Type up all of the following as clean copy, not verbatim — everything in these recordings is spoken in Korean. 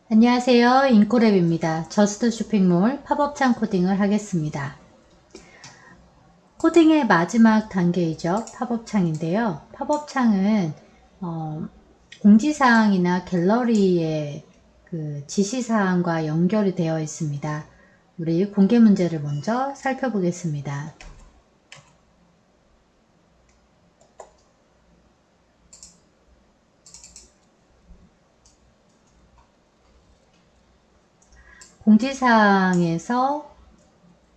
안녕하세요. 인코랩입니다. 저스트 쇼핑몰 팝업창 코딩을 하겠습니다. 코딩의 마지막 단계이죠. 팝업창인데요. 팝업창은 공지사항이나 갤러리의 그 지시사항과 연결이 되어 있습니다. 우리 공개 문제를 먼저 살펴보겠습니다. 공지사항에서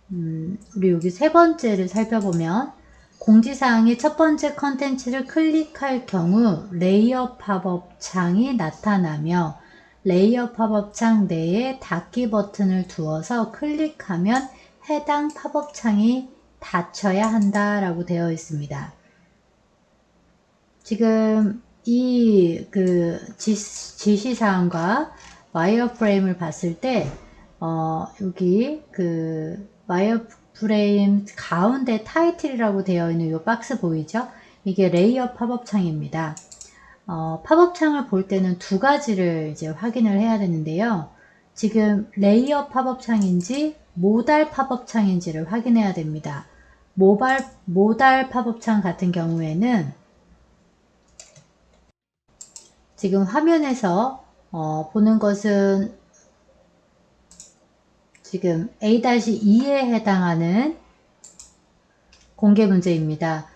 우리 여기 세 번째를 살펴보면 공지사항의 첫 번째 컨텐츠를 클릭할 경우 레이어 팝업 창이 나타나며 레이어 팝업 창 내에 닫기 버튼을 두어서 클릭하면 해당 팝업 창이 닫혀야 한다 라고 되어 있습니다. 지금 이 지시사항과 와이어프레임을 봤을 때 여기 와이어프레임 가운데 타이틀이라고 되어 있는 이 박스 보이죠? 이게 레이어 팝업 창입니다. 팝업 창을 볼 때는 두 가지를 이제 확인을 해야 되는데요. 지금 레이어 팝업 창인지 모달 팝업 창인지를 확인해야 됩니다. 모달 팝업 창 같은 경우에는 지금 화면에서 보는 것은 지금 A-2에 해당하는 공개 문제입니다.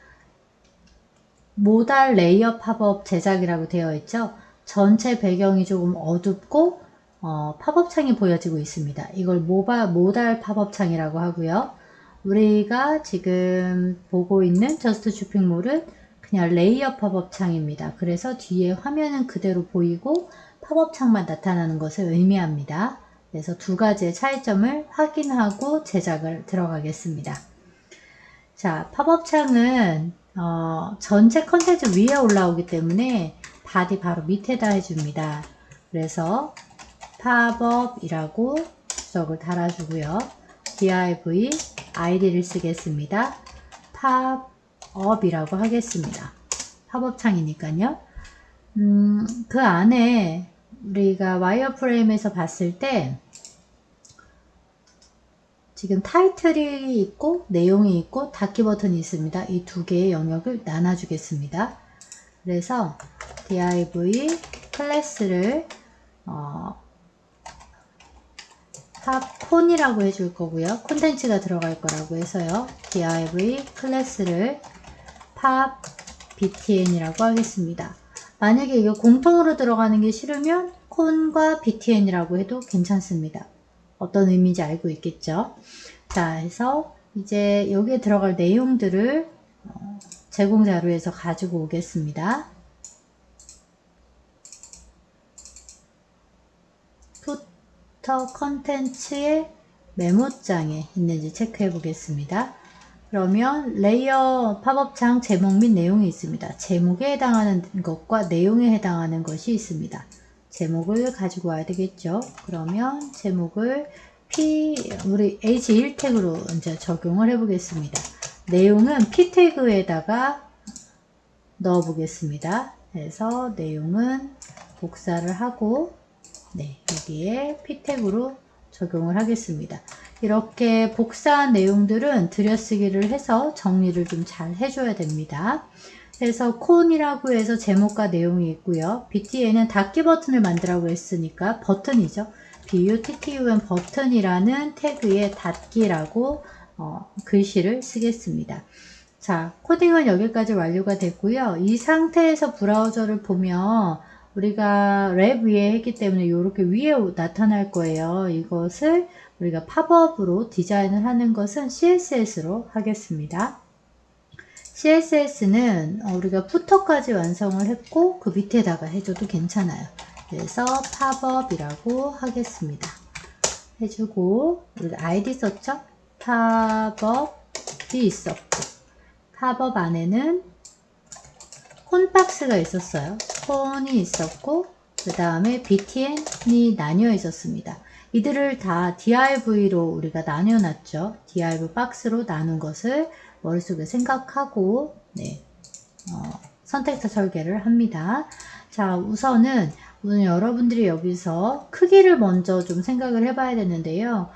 모달 레이어 팝업 제작이라고 되어 있죠. 전체 배경이 조금 어둡고 팝업 창이 보여지고 있습니다. 이걸 모달 팝업 창이라고 하고요. 우리가 지금 보고 있는 저스트 쇼핑몰은 그냥 레이어 팝업 창입니다. 그래서 뒤에 화면은 그대로 보이고 팝업 창만 나타나는 것을 의미합니다. 그래서 두 가지의 차이점을 확인하고 제작을 들어가겠습니다. 자, 팝업 창은 전체 컨텐츠 위에 올라오기 때문에 바디 바로 밑에다 해줍니다. 그래서 팝업이라고 주석을 달아주고요. div id를 쓰겠습니다. 팝업이라고 하겠습니다. 팝업 창이니까요. 그 안에 우리가 와이어프레임에서 봤을 때 지금 타이틀이 있고 내용이 있고 닫기 버튼이 있습니다. 이 두 개의 영역을 나눠주겠습니다. 그래서 div 클래스를 팝콘이라고 해줄 거고요. 콘텐츠가 들어갈 거라고 해서요. div 클래스를 팝btn이라고 하겠습니다. 만약에 이거 공통으로 들어가는 게 싫으면 콘과 btn이라고 해도 괜찮습니다. 어떤 의미인지 알고 있겠죠? 자, 해서 이제 여기에 들어갈 내용들을 제공 자료에서 가지고 오겠습니다. 푸터 컨텐츠의 메모장에 있는지 체크해 보겠습니다. 그러면 레이어 팝업창 제목 및 내용이 있습니다. 제목에 해당하는 것과 내용에 해당하는 것이 있습니다. 제목을 가지고 와야 되겠죠. 그러면 제목을 우리 H1 태그로 이제 적용을 해 보겠습니다. 내용은 P 태그에다가 넣어 보겠습니다. 그래서 내용은 복사를 하고 여기에 P 태그로 적용을 하겠습니다. 이렇게 복사한 내용들은 들여쓰기를 해서 정리를 좀 잘 해줘야 됩니다. 그래서 콘이라고 해서 제목과 내용이 있고요. btn은 닫기 버튼을 만들라고 했으니까 버튼이죠. button 버튼이라는 태그에 닫기라고 글씨를 쓰겠습니다. 자, 코딩은 여기까지 완료가 됐고요. 이 상태에서 브라우저를 보면 우리가 랩 위에 했기 때문에 이렇게 위에 나타날 거예요. 이것을 우리가 팝업으로 디자인을 하는 것은 CSS로 하겠습니다. CSS는 우리가 푸터까지 완성을 했고 그 밑에다가 해줘도 괜찮아요. 그래서 팝업이라고 하겠습니다. 해주고 우리가 ID 썼죠? 팝업이 있었고 팝업 안에는 콘박스가 있었어요. 콘이 있었고 그 다음에 btn이 나뉘어 있었습니다. 이들을 다 div로 우리가 나뉘어놨죠. div 박스로 나눈 것을 머릿속에 생각하고 선택사 설계를 합니다. 자, 우선은 우선 여러분들이 여기서 크기를 먼저 좀 생각을 해봐야 되는데요.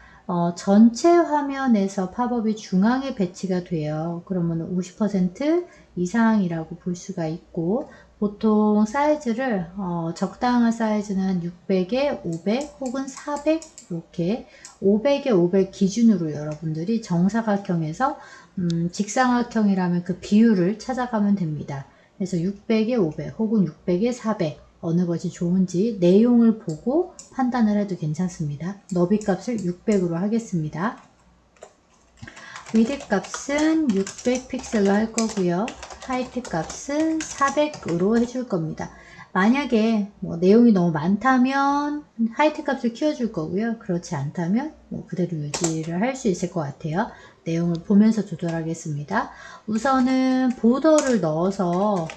전체 화면에서 팝업이 중앙에 배치가 돼요. 그러면 50% 이상이라고 볼 수가 있고, 보통 사이즈를 적당한 사이즈는 600에 500 혹은 400 이렇게 500에 500 기준으로 여러분들이 정사각형에서 직사각형이라면 그 비율을 찾아가면 됩니다. 그래서 600에 500 혹은 600에 400 어느 것이 좋은지 내용을 보고 판단을 해도 괜찮습니다. 너비 값을 600으로 하겠습니다. 위드 값은 600 픽셀로 할 거고요. 하이트 값은 400으로 해줄 겁니다. 만약에 뭐 내용이 너무 많다면 하이트 값을 키워줄 거고요. 그렇지 않다면 뭐 그대로 유지를 할 수 있을 것 같아요. 내용을 보면서 조절하겠습니다. 우선은 보더를 넣어서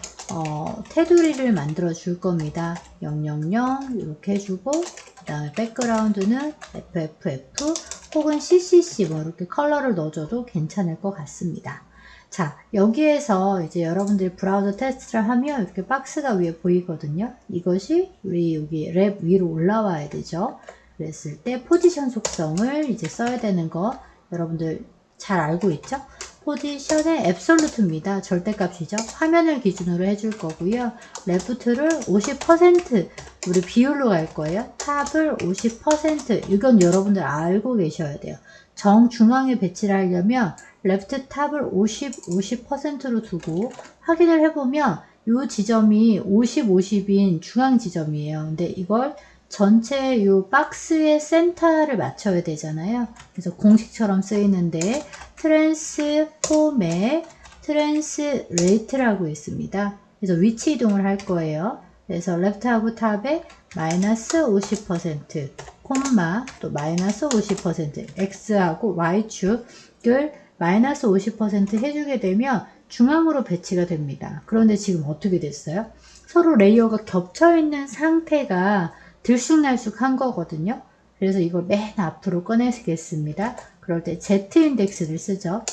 테두리를 만들어 줄 겁니다. 000 이렇게 해주고, 그 다음에 백그라운드는 FFF 혹은 CCC 뭐 이렇게 컬러를 넣어줘도 괜찮을 것 같습니다. 자, 여기에서 이제 여러분들이 브라우저 테스트를 하면 이렇게 박스가 위에 보이거든요. 이것이 우리 여기 랩 위로 올라와야 되죠. 그랬을 때 포지션 속성을 이제 써야 되는 거 여러분들 잘 알고 있죠? 포지션의 앱솔루트입니다. 절대값이죠. 화면을 기준으로 해줄 거고요. 레프트를 50% 우리 비율로 갈 거예요. 탑을 50% 이건 여러분들 알고 계셔야 돼요. 정중앙에 배치를 하려면 레프트 탑을 50%로 두고 확인을 해보면 이 지점이 50인 중앙 지점이에요. 근데 이걸 전체 이 박스의 센터를 맞춰야 되잖아요. 그래서 공식처럼 쓰이는데 트랜스폼에 트랜스레이트라고 있습니다. 그래서 위치 이동을 할 거예요. 그래서 레프트하고 탑에 마이너스 50%, 콤마 또 마이너스 50%, x하고 y축을 마이너스 50% 해주게 되면 중앙으로 배치가 됩니다. 그런데 지금 어떻게 됐어요? 서로 레이어가 겹쳐 있는 상태가 들쑥날쑥한 거거든요. 그래서 이걸 맨 앞으로 꺼내겠습니다. 그럴 때 Z-인덱스를 쓰죠.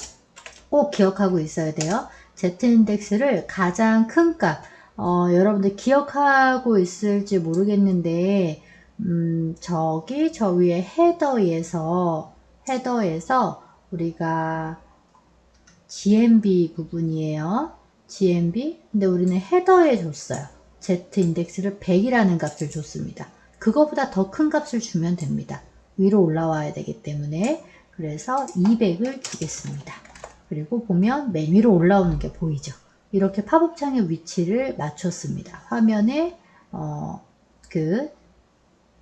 꼭 기억하고 있어야 돼요. Z-인덱스를 가장 큰 값, 여러분들 기억하고 있을지 모르겠는데 저기 저 위에 헤더에서 우리가 GMB 부분이에요. GMB. 근데 우리는 헤더에 줬어요. Z-인덱스를 100이라는 값을 줬습니다. 그거보다 더 큰 값을 주면 됩니다. 위로 올라와야 되기 때문에. 그래서 200을 주겠습니다. 그리고 보면 맨 위로 올라오는 게 보이죠. 이렇게 팝업창의 위치를 맞췄습니다. 화면에 그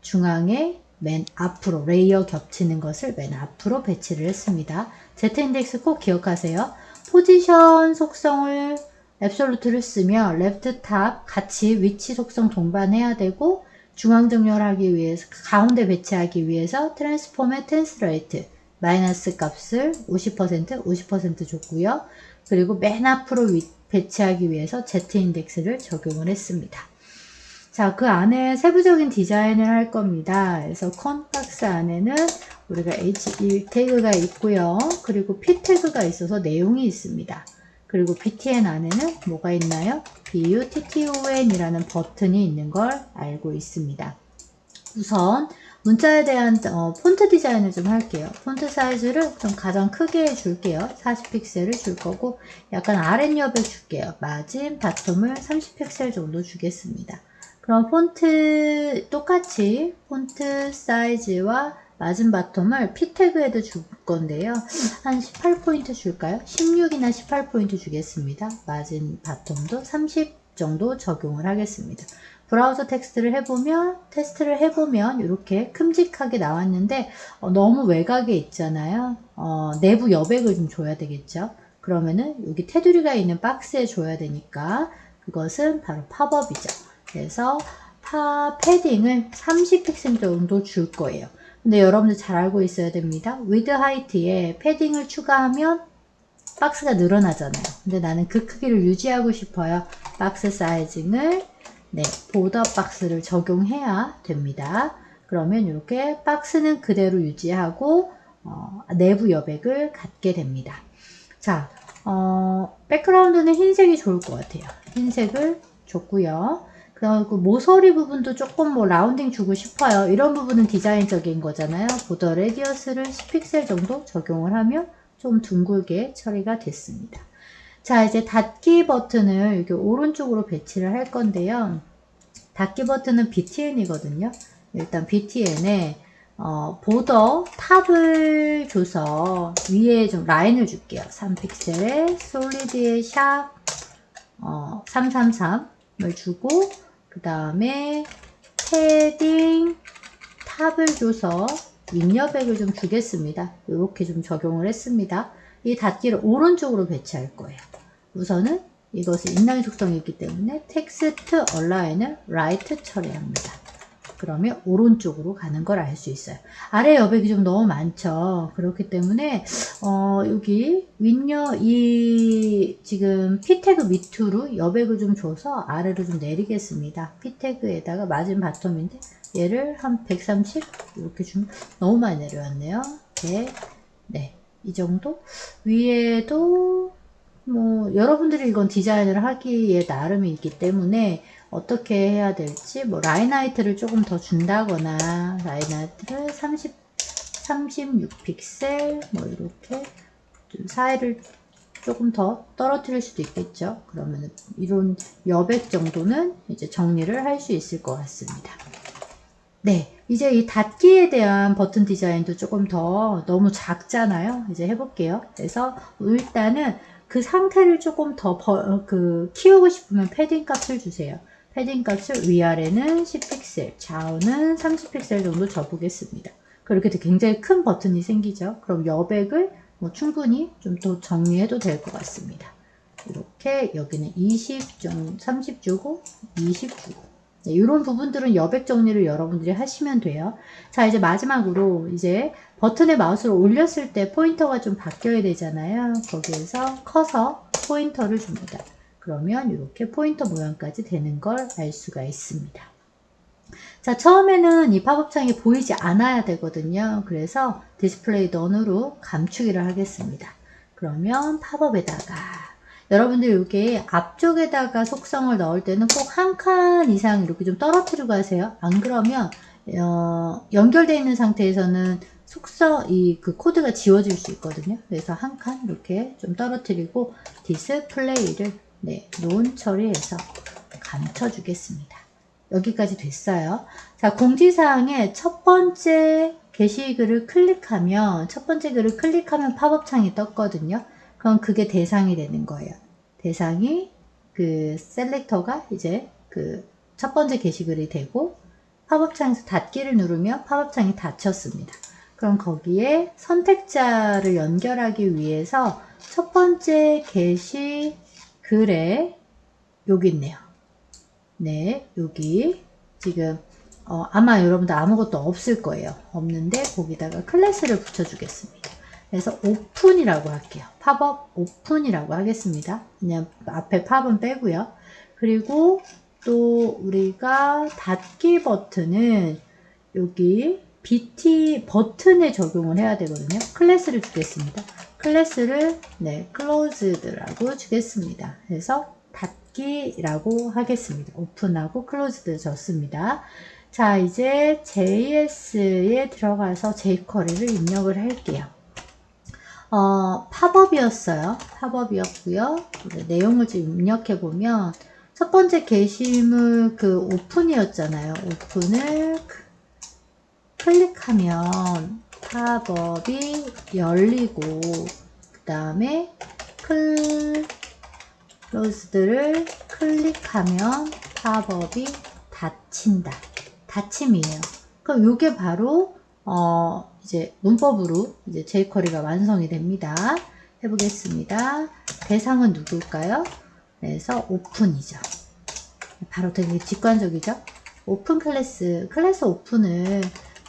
중앙에 맨 앞으로 레이어 겹치는 것을 맨 앞으로 배치를 했습니다. Z-인덱스 꼭 기억하세요. 포지션 속성을 앱솔루트를 쓰면 레프트 탑 같이 위치 속성 동반해야 되고 중앙 정렬하기 위해서 가운데 배치하기 위해서 트랜스폼의 트랜스레이트 마이너스 값을 50% 줬고요. 그리고 맨 앞으로 배치하기 위해서 Z-인덱스를 적용을 했습니다. 자, 그 안에 세부적인 디자인을 할 겁니다. 그래서 컴박스 안에는 우리가 H1 태그가 있고요. 그리고 P 태그가 있어서 내용이 있습니다. 그리고 BTN 안에는 뭐가 있나요? BUTTON 이라는 버튼이 있는 걸 알고 있습니다. 우선 문자에 대한 폰트 디자인을 좀 할게요. 폰트 사이즈를 좀 가장 크게 해줄게요. 40픽셀을 줄 거고 약간 아랫옆에 줄게요. 마진, 바텀을 30픽셀 정도 주겠습니다. 그럼 폰트 똑같이 폰트 사이즈와 마진 바텀을 P 태그에도 줄 건데요. 한 18포인트 줄까요? 16이나 18포인트 주겠습니다. 마진 바텀도 30 정도 적용을 하겠습니다. 브라우저 테스트를 해보면 이렇게 큼직하게 나왔는데 너무 외곽에 있잖아요. 내부 여백을 좀 줘야 되겠죠. 그러면은 여기 테두리가 있는 박스에 줘야 되니까 그것은 바로 팝업이죠. 그래서 패딩을 30픽셀 정도 줄 거예요. 근데 여러분들 잘 알고 있어야 됩니다. 위드 하이트에 패딩을 추가하면 박스가 늘어나잖아요. 근데 나는 그 크기를 유지하고 싶어요. 박스 사이징을 보더 박스를 적용해야 됩니다. 그러면 이렇게 박스는 그대로 유지하고 내부 여백을 갖게 됩니다. 자, 백그라운드는 흰색이 좋을 것 같아요. 흰색을 줬고요. 그리고 모서리 부분도 조금 뭐 라운딩 주고 싶어요. 이런 부분은 디자인적인 거잖아요. 보더 레디어스를 10픽셀 정도 적용을 하면 좀 둥글게 처리가 됐습니다. 자, 이제 닫기 버튼을 여기 오른쪽으로 배치를 할 건데요. 닫기 버튼은 BTN이거든요. 일단 BTN에 보더 탑을 줘서 위에 좀 라인을 줄게요. 3픽셀에 솔리드의 샵 333을 주고 그 다음에 패딩 탑을 줘서 윙여백을 좀 주겠습니다. 이렇게 좀 적용을 했습니다. 이 닫기를 오른쪽으로 배치할 거예요. 우선은 이것은 인라인 속성이 있기 때문에 텍스트 얼라인을 라이트 처리합니다. 그러면 오른쪽으로 가는 걸 알 수 있어요. 아래 여백이 좀 너무 많죠. 그렇기 때문에 여기 윗여 이 지금 P태그 밑으로 여백을 좀 줘서 아래로 좀 내리겠습니다. P태그에다가 마진 바텀인데 얘를 한 130 이렇게 주면 너무 많이 내려왔네요. 100, 네, 이 정도. 위에도 뭐 여러분들이 이건 디자인을 하기에 나름이 있기 때문에 어떻게 해야 될지 뭐 라인 하이트를 조금 더 준다거나 라인 하이트를 36픽셀 뭐 이렇게 좀 사이를 조금 더 떨어뜨릴 수도 있겠죠. 그러면 이런 여백 정도는 이제 정리를 할 수 있을 것 같습니다. 네, 이제 이 닫기에 대한 버튼 디자인도 조금 더 너무 작잖아요. 이제 해볼게요. 그래서 일단은 그 상태를 조금 더 키우고 싶으면 패딩 값을 주세요. 패딩 값을 위아래는 10픽셀, 좌우는 30픽셀 정도 줘보겠습니다. 그렇게 굉장히 큰 버튼이 생기죠. 그럼 여백을 뭐 충분히 좀 더 정리해도 될 것 같습니다. 이렇게 여기는 20, 좀 30 주고 20 주고 네, 이런 부분들은 여백 정리를 여러분들이 하시면 돼요. 자, 이제 마지막으로 이제 버튼에 마우스를 올렸을 때 포인터가 좀 바뀌어야 되잖아요. 거기에서 커서 포인터를 줍니다. 그러면 이렇게 포인터 모양까지 되는 걸 알 수가 있습니다. 자, 처음에는 이 팝업 창이 보이지 않아야 되거든요. 그래서 디스플레이 넌으로 감추기를 하겠습니다. 그러면 팝업에다가 여러분들 이게 앞쪽에다가 속성을 넣을 때는 꼭 한 칸 이상 이렇게 좀 떨어뜨리고 하세요. 안 그러면 연결되어 있는 상태에서는 그 코드가 지워질 수 있거든요. 그래서 한 칸 이렇게 좀 떨어뜨리고 디스플레이를 논 처리해서 감춰주겠습니다. 여기까지 됐어요. 자, 공지사항에 첫 번째 게시글을 클릭하면 팝업 창이 떴거든요. 그럼 그게 대상이 되는 거예요. 대상이 그 셀렉터가 이제 그 첫 번째 게시글이 되고 팝업 창에서 닫기를 누르면 팝업 창이 닫혔습니다. 그럼 거기에 선택자를 연결하기 위해서 첫 번째 게시글에 여기 있네요. 네, 여기 지금 아마 여러분들 아무것도 없을 거예요. 없는데 거기다가 클래스를 붙여주겠습니다. 그래서 오픈이라고 할게요. 팝업 오픈이라고 하겠습니다. 그냥 앞에 팝은 빼고요. 그리고 또 우리가 닫기 버튼은 여기 BT 버튼에 적용을 해야 되거든요. 클래스를 주겠습니다. 클래스를 closed라고 주겠습니다. 그래서 닫기라고 하겠습니다. 오픈하고 클로즈드 줬습니다. 자, 이제 JS에 들어가서 jQuery를 입력을 할게요. 팝업이었어요. 팝업이었고요. 내용을 좀 입력해 보면 첫 번째 게시물 그 오픈이었잖아요. 오픈을 클릭하면 팝업이 열리고 그 다음에 클로즈드를 클릭하면 팝업이 닫힌다. 닫힘이에요. 그럼 요게 바로 이제 문법으로 이제 jQuery가 완성이 됩니다. 해보겠습니다. 대상은 누굴까요? 그래서 오픈이죠. 바로 되게 직관적이죠? 오픈 클래스 오픈을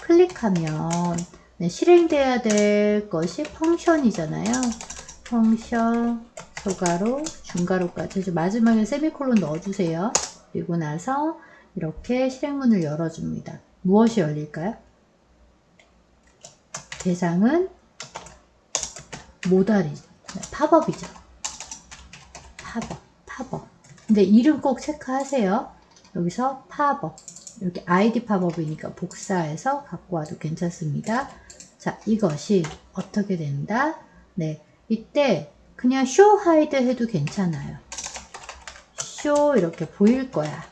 클릭하면 실행돼야 될 것이 펑션이잖아요. 펑션 소가로 중가로까지 마지막에 세미콜론 넣어주세요. 그리고 나서 이렇게 실행문을 열어줍니다. 무엇이 열릴까요? 대상은 팝업이죠. 팝업. 근데 이름 꼭 체크하세요. 여기서 팝업, 이렇게 아이디 팝업이니까 복사해서 갖고 와도 괜찮습니다. 자, 이것이 어떻게 된다? 네, 이때 그냥 쇼 하이드 해도 괜찮아요. 쇼 이렇게 보일 거야.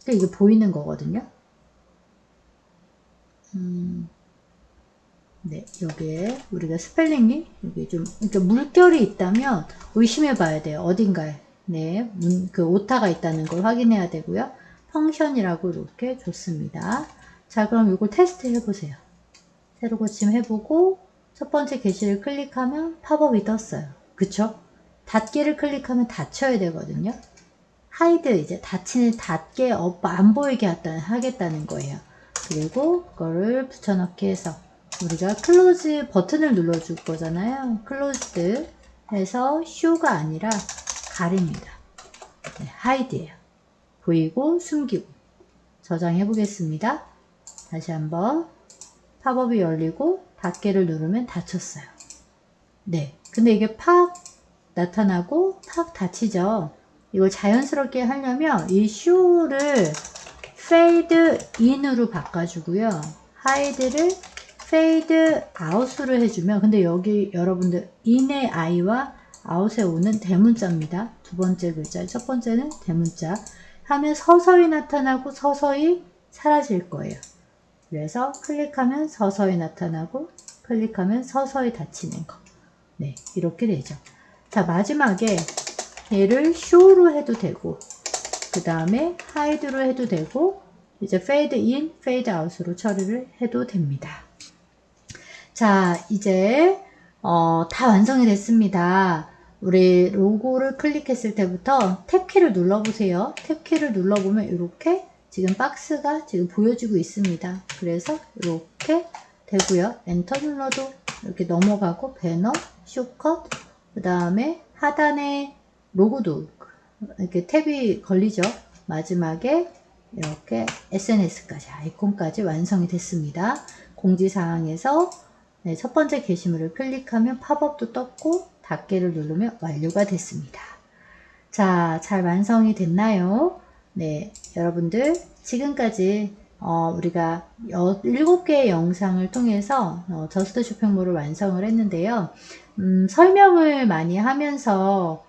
그러니까 이게 보이는 거거든요. 네, 여기에 우리가 스펠링이 여기 좀 이렇게 물결이 있다면 의심해 봐야 돼요. 어딘가에. 네, 그 오타가 있다는 걸 확인해야 되고요. 펑션이라고 이렇게 줬습니다. 자, 그럼 이걸 테스트 해보세요. 새로 고침 해보고 첫 번째 게시를 클릭하면 팝업이 떴어요. 그쵸? 닫기를 클릭하면 닫혀야 되거든요. 하이드 이제 닫게 안 보이게 하겠다는 거예요. 그리고 그거를 붙여넣기 해서 우리가 클로즈 버튼을 눌러줄 거잖아요. 클로즈드 해서 쇼가 아니라 가립니다. 네, 하이드예요. 보이고 숨기고 저장해 보겠습니다. 다시 한번 팝업이 열리고 닫기를 누르면 닫혔어요. 네, 근데 이게 팍 나타나고 팍 닫히죠. 이걸 자연스럽게 하려면 이 쇼를 페이드 인으로 바꿔주고요. 하이드를 페이드 아웃으로 해주면, 근데 여기 여러분들 인의 I와 아웃의 O는 대문자입니다. 두 번째 글자, 첫 번째는 대문자 하면 서서히 나타나고 서서히 사라질 거예요. 그래서 클릭하면 서서히 나타나고 클릭하면 서서히 닫히는 거. 네, 이렇게 되죠. 자, 마지막에 얘를 쇼로 해도 되고 그 다음에 하이드로 해도 되고 이제 페이드 인, 페이드 아웃으로 처리를 해도 됩니다. 자, 이제 다 완성이 됐습니다. 우리 로고를 클릭했을 때부터 탭키를 눌러보세요. 탭키를 눌러보면 이렇게 지금 박스가 지금 보여지고 있습니다. 그래서 이렇게 되고요. 엔터 눌러도 이렇게 넘어가고 배너, 쇼컷, 그 다음에 하단에 로고도 이렇게 탭이 걸리죠. 마지막에 이렇게 SNS까지 아이콘까지 완성이 됐습니다. 공지사항에서 네, 첫 번째 게시물을 클릭하면 팝업도 떴고 닫기를 누르면 완료가 됐습니다. 자, 잘 완성이 됐나요? 네, 여러분들 지금까지 우리가 7개의 영상을 통해서 저스트 쇼핑몰을 완성을 했는데요. 설명을 많이 하면서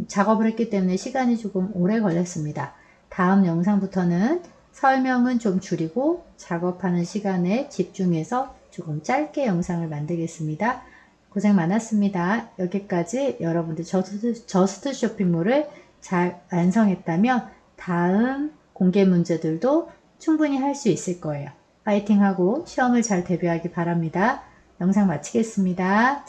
작업을 했기 때문에 시간이 조금 오래 걸렸습니다. 다음 영상부터는 설명은 좀 줄이고 작업하는 시간에 집중해서 조금 짧게 영상을 만들겠습니다. 고생 많았습니다. 여기까지 여러분들 저스트 쇼핑몰을 잘 완성했다면 다음 공개 문제들도 충분히 할 수 있을 거예요. 파이팅하고 시험을 잘 대비하기 바랍니다. 영상 마치겠습니다.